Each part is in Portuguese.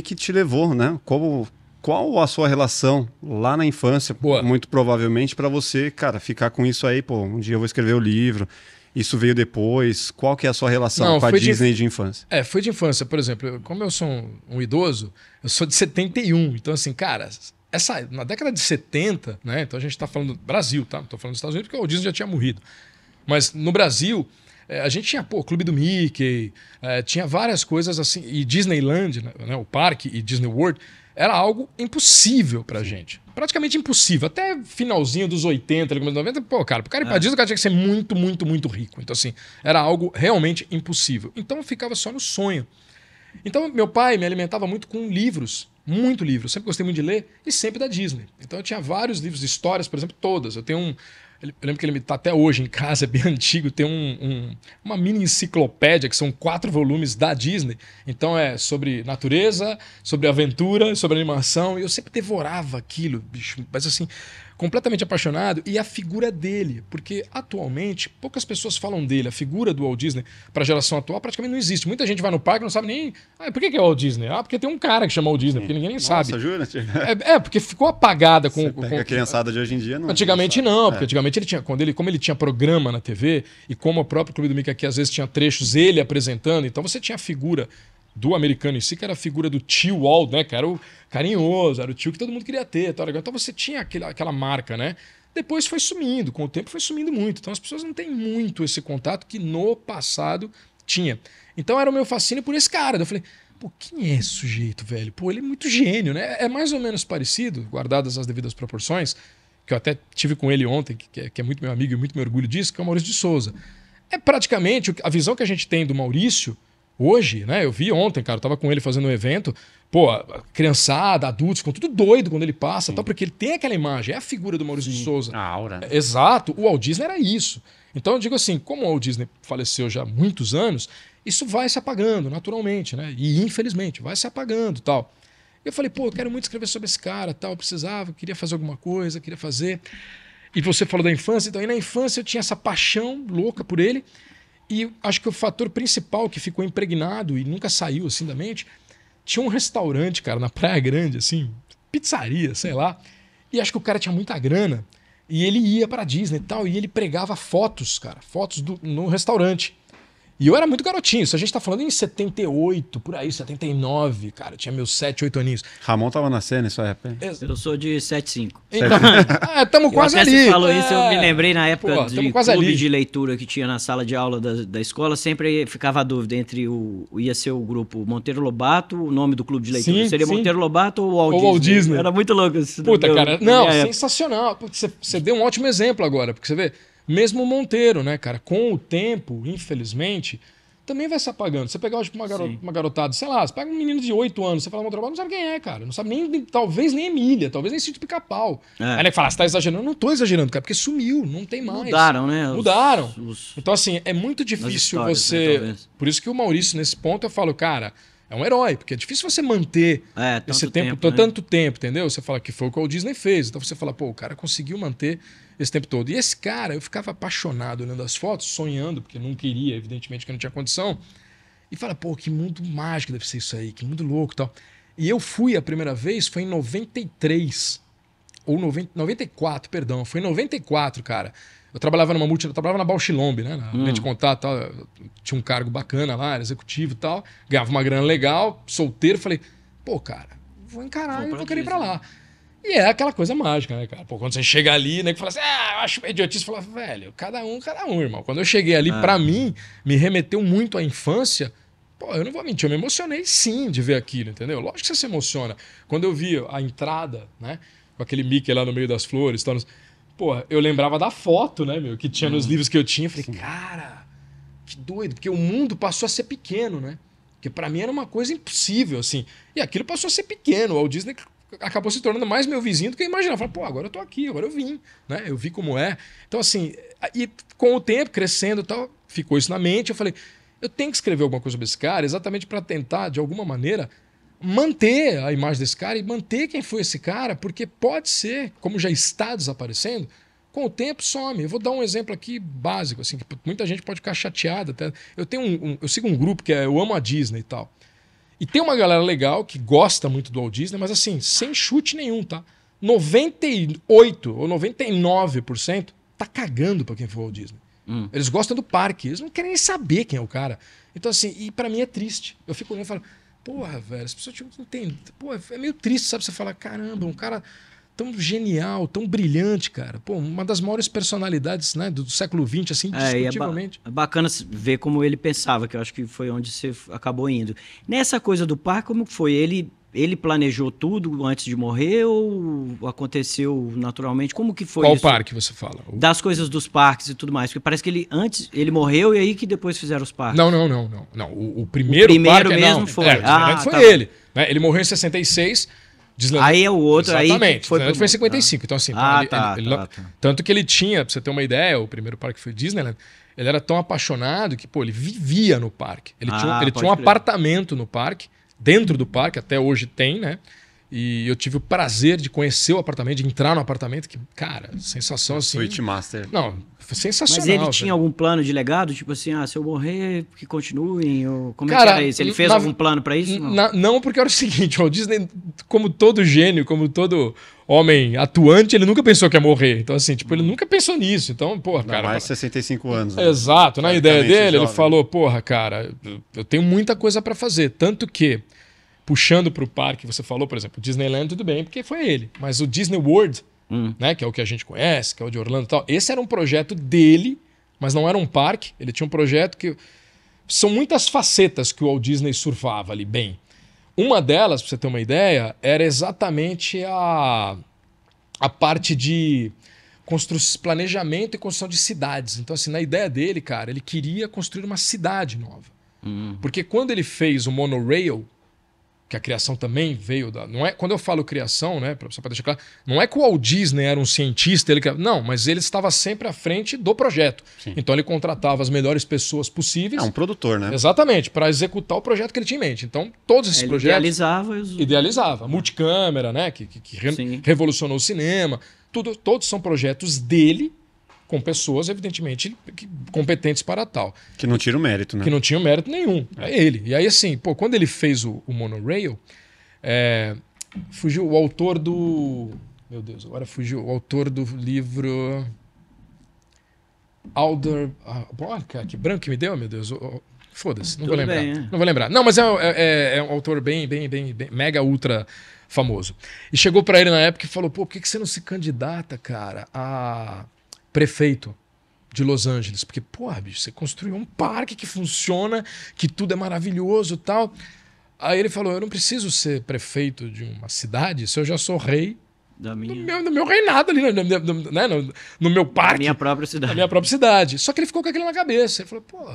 que te levou, né? Qual a sua relação lá na infância, muito provavelmente, para você, cara, ficar com isso aí, pô, um dia eu vou escrever o livro, isso veio depois, qual que é a sua relação com a Disney de infância? Foi de infância, por exemplo, como eu sou um idoso, eu sou de 71, então assim, cara, na década de 70, né, então a gente tá falando do Brasil, tá? Não tô falando dos Estados Unidos porque o Disney já tinha morrido, mas no Brasil, a gente tinha, pô, Clube do Mickey, tinha várias coisas assim, e Disneyland, né, o parque e Disney World, era algo impossível pra gente. Praticamente impossível. Até finalzinho dos 80, 90, pô, cara, pro cara ir pra Disney, o cara tinha que ser muito, muito, muito rico. Então, assim, era algo realmente impossível. Então, eu ficava só no sonho. Então, meu pai me alimentava muito com livros. Muito livro. Eu sempre gostei muito de ler e sempre da Disney. Então, eu tinha vários livros de histórias, por exemplo, todas. Eu tenho eu lembro que ele está até hoje em casa, é bem antigo, tem uma mini enciclopédia, que são 4 volumes da Disney. Então é sobre natureza, sobre aventura, sobre animação. E eu sempre devorava aquilo, bicho, mas assim, completamente apaixonado. E a figura dele, porque atualmente poucas pessoas falam dele. A figura do Walt Disney para a geração atual praticamente não existe. Muita gente vai no parque e não sabe nem... por que é o Walt Disney? Porque tem um cara que chama Walt Disney, porque ninguém nem sabe. Nossa, jura? Porque ficou apagada com... A criançada de hoje em dia não... Antigamente não, porque antigamente ele tinha... Como ele tinha programa na TV, e como o próprio Clube do Mickey aqui às vezes tinha trechos ele apresentando, então você tinha a figura do americano em si, que era a figura do tio Walt, né? Que era o carinhoso, era o tio que todo mundo queria ter. Tá? Então você tinha aquela marca, né? Depois foi sumindo, com o tempo foi sumindo muito. Então as pessoas não têm muito esse contato que no passado tinha. Então era o meu fascínio por esse cara. Eu falei, pô, quem é esse sujeito, velho? Pô, ele é muito gênio, né? É mais ou menos parecido, guardadas as devidas proporções, que eu até tive com ele ontem, que é muito meu amigo e muito me orgulho disso, que é o Maurício de Souza. É praticamente a visão que a gente tem do Maurício hoje, né? Eu vi ontem, cara, eu tava com ele fazendo um evento, pô, criançada, adultos, ficam tudo doido quando ele passa, tal, porque ele tem aquela imagem, é a figura do Maurício de Souza. A aura. Exato, o Walt Disney era isso. Então eu digo assim, como o Walt Disney faleceu já há muitos anos, isso vai se apagando naturalmente, né? E infelizmente vai se apagando, tal. Eu falei, pô, eu quero muito escrever sobre esse cara, tal, eu precisava, queria fazer alguma coisa, queria fazer. E você falou da infância, então aí na infância eu tinha essa paixão louca por ele, e acho que o fator principal que ficou impregnado e nunca saiu assim da mente, tinha um restaurante, cara, na Praia Grande, assim, pizzaria, sei lá, e acho que o cara tinha muita grana, e ele ia pra Disney e tal, e ele pregava fotos, cara, fotos no restaurante. E eu era muito garotinho, isso a gente tá falando em 78, por aí, 79, cara, tinha meus 7, 8 aninhos. Ramon tava nascendo nessa época, hein? Eu sou de 75. Então, tamo quase ali. Você falou isso, eu me lembrei na época de clube ali de leitura que tinha na sala de aula da escola, sempre ficava a dúvida entre ia ser o grupo Monteiro Lobato, o nome do clube de leitura. Sim, seria sim. Monteiro Lobato ou Walt Disney. Era muito louco isso. Puta, cara, não, sensacional. Você deu um ótimo exemplo agora, porque você vê, mesmo o Monteiro, né, cara, com o tempo, infelizmente, também vai se apagando. Você pegar uma garotada, sei lá, você pega um menino de 8 anos, você fala Monteiro Lobato, não sabe quem é, cara. Não sabe nem, talvez nem Emília, talvez nem Sítio Pica-Pau. Aí ele fala, você tá exagerando. Eu não tô exagerando, cara, porque sumiu, não tem mais. Mudaram, né? Mudaram. Então, assim, é muito difícil você... Né, por isso que o Maurício, nesse ponto, eu falo, cara, é um herói, porque é difícil você manter esse tempo, né? tanto tempo, entendeu? Você fala que foi o que o Walt Disney fez. Então você fala, pô, o cara conseguiu manter esse tempo todo. E esse cara, eu ficava apaixonado olhando as fotos, sonhando, porque não queria, evidentemente, que não tinha condição. E fala, pô, que mundo mágico deve ser isso aí, que mundo louco e tal. E eu fui a primeira vez, foi em 93, ou 94, perdão, foi em 94, cara. Eu trabalhava eu trabalhava na Bauchilombe, né? Na linha de contato, tal. Eu tinha um cargo bacana lá, era executivo e tal. Ganhava uma grana legal, solteiro. Falei, pô, cara, vou encarar e vou querer ir pra lá. E é aquela coisa mágica, né, cara? Pô, quando você chega ali, né, que fala assim, eu acho idiotice. Fala, velho, cada um, irmão. Quando eu cheguei ali, pra mim, me remeteu muito à infância. Pô, eu não vou mentir, eu me emocionei sim de ver aquilo, entendeu? Lógico que você se emociona. Quando eu vi a entrada, né, com aquele Mickey lá no meio das flores, tal, pô, eu lembrava da foto, né, meu, que tinha nos livros que eu tinha. Falei, cara, que doido, porque o mundo passou a ser pequeno, né? Porque pra mim era uma coisa impossível, assim. E aquilo passou a ser pequeno. O Walt Disney acabou se tornando mais meu vizinho do que eu imaginava. Falei, pô, agora eu tô aqui, agora eu vim, né? Eu vi como é. Então, assim, e com o tempo, crescendo e tal, ficou isso na mente. Eu falei, eu tenho que escrever alguma coisa sobre esse cara exatamente para tentar, de alguma maneira, manter a imagem desse cara e manter quem foi esse cara, porque pode ser, como já está desaparecendo, com o tempo some. Eu vou dar um exemplo aqui básico, assim, que muita gente pode ficar chateada. Até. Eu sigo um grupo que é Eu Amo a Disney e tal. E tem uma galera legal que gosta muito do Walt Disney, mas assim, sem chute nenhum, tá? 98 ou 99% tá cagando pra quem for o Walt Disney. Eles gostam do parque, eles não querem nem saber quem é o cara. Então assim, e pra mim é triste. Eu fico olhando e falo, porra, velho, as pessoas não entendem. Pô, é meio triste, sabe? Você fala, caramba, um cara tão genial, tão brilhante, cara. Pô, uma das maiores personalidades, né, do século XX, assim, indiscutivelmente. É bacana ver como ele pensava, que eu acho que foi onde você acabou indo. Nessa coisa do parque, como foi? Ele planejou tudo antes de morrer ou aconteceu naturalmente? Como que foi Qual isso? Qual parque você fala? Das coisas dos parques e tudo mais. Porque parece que ele morreu e aí que depois fizeram os parques. Não. O primeiro parque mesmo não. foi. Foi ele. Né? Ele morreu em 66. Disneyland. Aí é o outro. Exatamente. Aí foi em 55. Então, assim, tanto que ele tinha, pra você ter uma ideia, o primeiro parque foi Disneyland. Ele era tão apaixonado que, pô, ele vivia no parque. Ele tinha um apartamento no parque. Dentro do parque, até hoje tem, né? E eu tive o prazer de conhecer o apartamento, de entrar no apartamento, que, cara, sensação assim... Suite Master. Não, foi sensacional. Mas ele tinha algum plano de legado? Tipo assim, se eu morrer, que continuem? Ou como cara, é que era isso? Ele fez algum plano para isso? Não, porque era o seguinte, o Disney, como todo gênio, como todo homem atuante, ele nunca pensou que ia morrer. Então, assim, tipo, ele nunca pensou nisso. Então, porra, cara... Mais 65 anos. Né? Exato. Na ideia dele, ele falou, porra, cara, eu tenho muita coisa para fazer. Tanto que, puxando para o parque, você falou, por exemplo, o Disneyland, tudo bem, porque foi ele. Mas o Disney World, né, que é o que a gente conhece, que é o de Orlando e tal, esse era um projeto dele, mas não era um parque. Ele tinha um projeto que... São muitas facetas que o Walt Disney surfava ali bem. Uma delas, para você ter uma ideia, era exatamente a parte de planejamento e construção de cidades. Então, assim, na ideia dele, cara, ele queria construir uma cidade nova. Porque quando ele fez o monorail, que a criação também veio da... Não é, quando eu falo criação, né, só para deixar claro, não é que o Walt Disney era um cientista, não, mas ele estava sempre à frente do projeto. Sim. Então ele contratava as melhores pessoas possíveis. É um produtor, né? Exatamente, para executar o projeto que ele tinha em mente. Então todos esses projetos... Idealizava. Multicâmera, né, que revolucionou o cinema. Todos são projetos dele, com pessoas, evidentemente, competentes para tal. Que não tira o mérito, né? Que não tinha mérito nenhum. É ele. E aí, assim, pô, quando ele fez o monorail, fugiu o autor do... Meu Deus, agora fugiu o autor do livro... Olha, que branco que me deu, meu Deus. Foda-se, não vou lembrar. Bem, Não vou lembrar. Não, mas é um autor bem mega ultra famoso. E chegou para ele na época e falou, pô, por que você não se candidata, cara, a prefeito de Los Angeles? Porque, porra, bicho, você construiu um parque que funciona, que tudo é maravilhoso e tal. Aí ele falou, eu não preciso ser prefeito de uma cidade se eu já sou rei no meu reinado ali, no meu parque. Na minha própria cidade. Na minha própria cidade. Só que ele ficou com aquilo na cabeça. Ele falou, pô,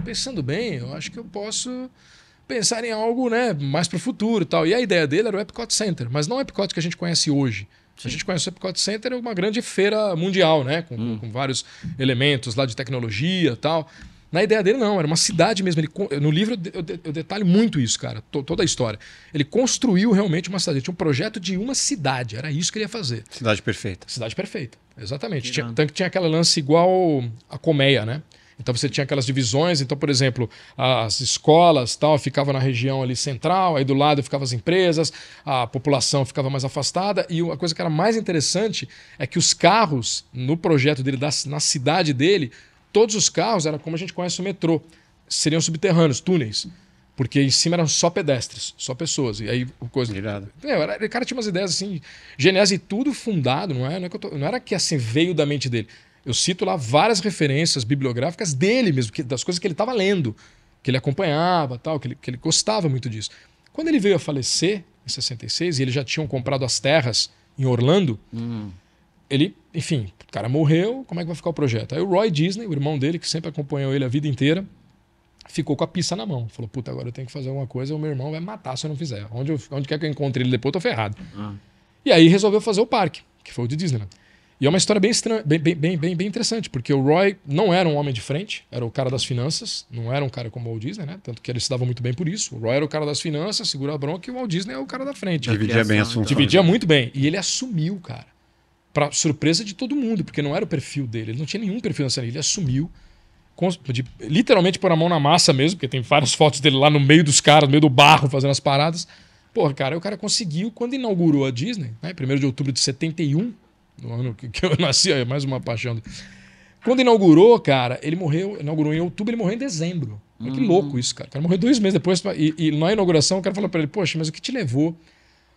pensando bem, eu acho que eu posso pensar em algo, né, mais para o futuro e tal. E a ideia dele era o Epcot Center, mas não o Epcot que a gente conhece hoje. Sim. A gente conhece o Epcot Center, é uma grande feira mundial, né? Com vários elementos lá de tecnologia e tal. Na ideia dele, não, era uma cidade mesmo. No livro eu detalho muito isso, cara, toda a história. Ele construiu realmente uma cidade. Ele tinha um projeto de uma cidade, era isso que ele ia fazer. Cidade perfeita. Cidade perfeita, exatamente. Tanto que tinha aquela lance igual a colmeia, né? Então você tinha aquelas divisões, então, por exemplo, as escolas tal ficavam na região ali central, aí do lado ficavam as empresas, a população ficava mais afastada, e a coisa que era mais interessante é que os carros, no projeto dele, na cidade dele, todos os carros eram como a gente conhece o metrô, seriam subterrâneos, túneis, porque em cima eram só pedestres, só pessoas, e aí coisa... O cara tinha umas ideias assim, geniais e tudo fundado, não era que assim veio da mente dele. Eu cito lá várias referências bibliográficas dele mesmo, das coisas que ele estava lendo, que ele acompanhava, tal, que ele gostava muito disso. Quando ele veio a falecer, em 66, e eles já tinham comprado as terras em Orlando, ele, enfim, o cara morreu, como é que vai ficar o projeto? Aí o Roy Disney, o irmão dele, que sempre acompanhou ele a vida inteira, ficou com a pista na mão. Falou, puta, agora eu tenho que fazer alguma coisa, o meu irmão vai me matar se eu não fizer. Onde quer que eu encontre ele depois, eu tô ferrado. E aí resolveu fazer o parque, que foi o de Disneyland. E é uma história bem interessante, porque o Roy não era um homem de frente, era o cara das finanças, não era um cara como o Walt Disney, né? Tanto que ele se dava muito bem por isso. O Roy era o cara das finanças, segura a bronca, e o Walt Disney é o cara da frente. Dividia bem assunto. Dividia muito bem. E ele assumiu, cara, pra surpresa de todo mundo, porque não era o perfil dele, ele não tinha nenhum perfil nessa linha, ele assumiu. literalmente pôr a mão na massa mesmo, porque tem várias fotos dele lá no meio dos caras, no meio do barro, fazendo as paradas. Porra, cara, o cara conseguiu, quando inaugurou a Disney, né, 1º de outubro de 71, no ano que eu nasci, é mais uma paixão. Quando inaugurou, cara, ele inaugurou em outubro, ele morreu em dezembro. Olha que louco isso, cara. O cara morreu 2 meses depois, e na inauguração o cara falou pra ele, poxa, mas o que te levou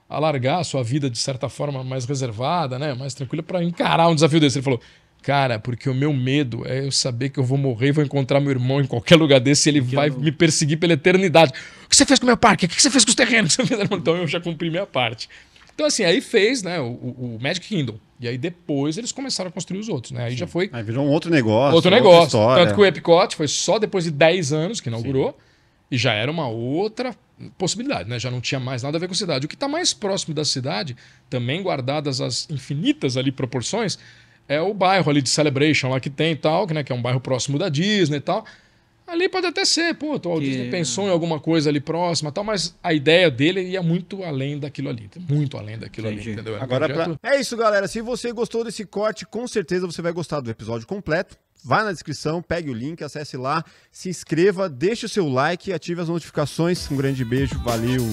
a largar a sua vida de certa forma mais reservada, né, mais tranquila, pra encarar um desafio desse? Ele falou, cara, porque o meu medo é eu saber que eu vou morrer e vou encontrar meu irmão em qualquer lugar desse e ele vai me perseguir pela eternidade. O que você fez com o meu parque? O que você fez com os terrenos? Então eu já cumpri minha parte. Então assim, aí fez, né, o Magic Kingdom. E aí depois eles começaram a construir os outros, né? Aí já foi... Aí virou um outro negócio. Outro negócio. Tanto que o Epcot foi só depois de 10 anos que inaugurou. Sim. E já era uma outra possibilidade, né? Já não tinha mais nada a ver com a cidade. O que está mais próximo da cidade, também guardadas as infinitas ali proporções, é o bairro ali de Celebration lá que tem e tal, né? Que é um bairro próximo da Disney e tal. Ali pode até ser, pô, o Walt Disney pensou em alguma coisa ali próxima e tal, mas a ideia dele ia muito além daquilo ali. Muito além daquilo ali, entendeu? Agora, é isso, galera. Se você gostou desse corte, com certeza você vai gostar do episódio completo. Vai na descrição, pegue o link, acesse lá, se inscreva, deixe o seu like e ative as notificações. Um grande beijo, valeu!